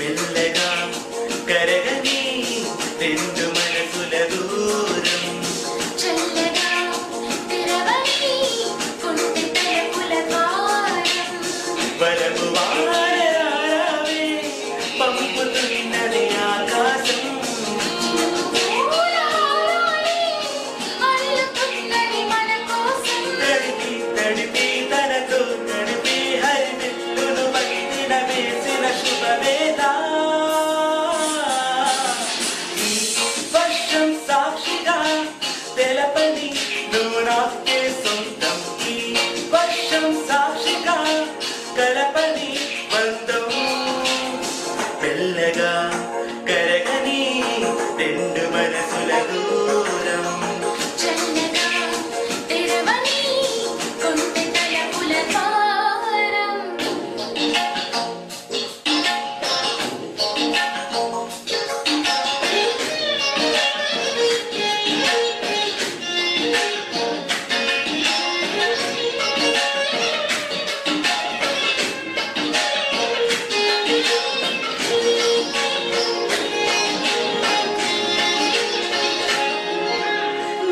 మెల్లగా కరగని రెండు మనసుల దూరం చల్లగా తెరవని కొంటె తలపుల ద్వారం వరము వారరావే పంపుతున్నది ఆకాశం అల్లుతున్నది మన కోసం తడిపి తడిపి తనతో తడిపి హరివిల్లును పట్టిన వేసిన శుభవేళ ఈ వర్షం సాక్షిగా తెలపని నువ్వు నాకే సొంతం ఈ వర్షం సాక్షిగా కలపని బంధం మెల్లగా కరగని రెండు మనసుల దూరం చల్లగా తెరవని కొంటె తలపుల ద్వారం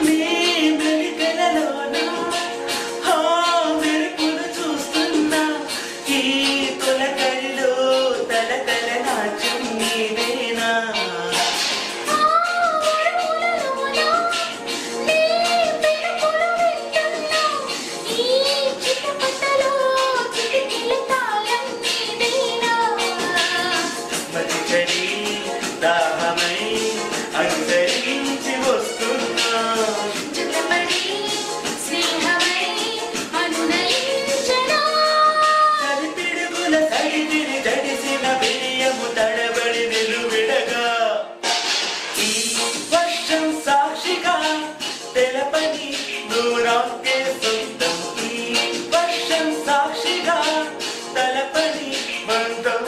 నీ మెలికలలోన ఆ మెరుపులు చూస్తున్నా ఈ తొలకరిలో తలతల నాట్యం నీవేనా మతి చడి దాహమై అనుసరించి వస్తున్నా చలిపిడుగుల సరిదిని జడిసిన బియ్యము తడబడి నిలువిడగా ఈ వర్షం సాక్షిగా తెలపని నువ్వు నాకే సొంతం ఈ వర్షం సాక్షిగా తలపని బంధం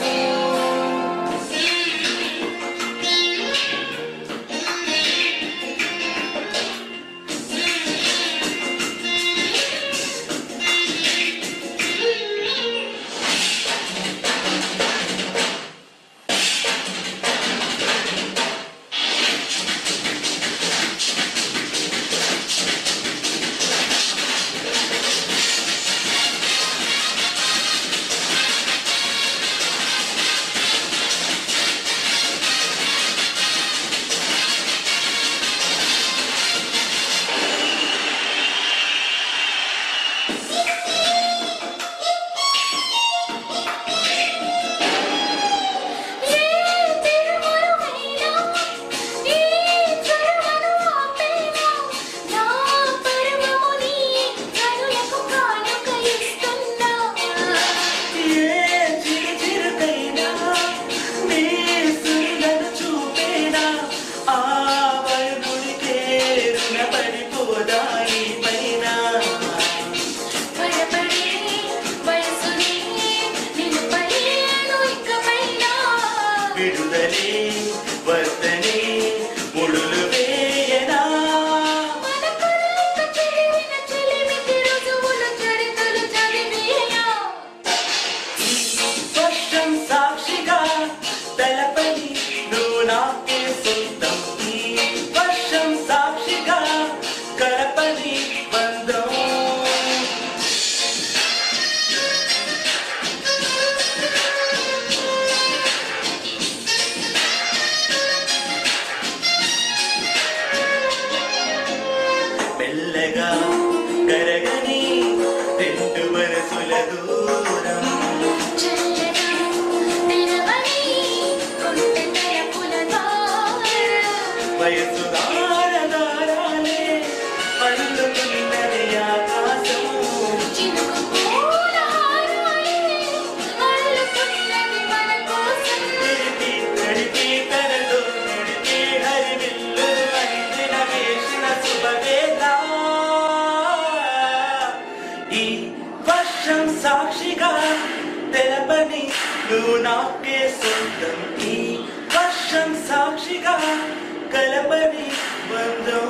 విడుదలే వర్తనే ముడులు వేయనా వర్షం సాక్షిగా తెలపని నువ్వు నాకే సొంతం ఈ వర్షం సాక్షిగా కలపని బంధం మెల్లగా కరగని రెండు మనసుల దూరం చల్లగా తెరవని కొంటె తలపుల ద్వారం వయసు దారదారాలే అల్లుతున్నది ఆకాశం చినుకు పూలహారాలే అల్లుతున్నది మన కోసం తడిపి తడిపి తనలో నడిపి హరివిల్లు వండిన వేసిన శుభవేళ ఈ వర్షం సాక్షిగా తెలపని నువ్వు నాకే సొంతం ఈ వర్షం సాక్షిగా కలపని బంధం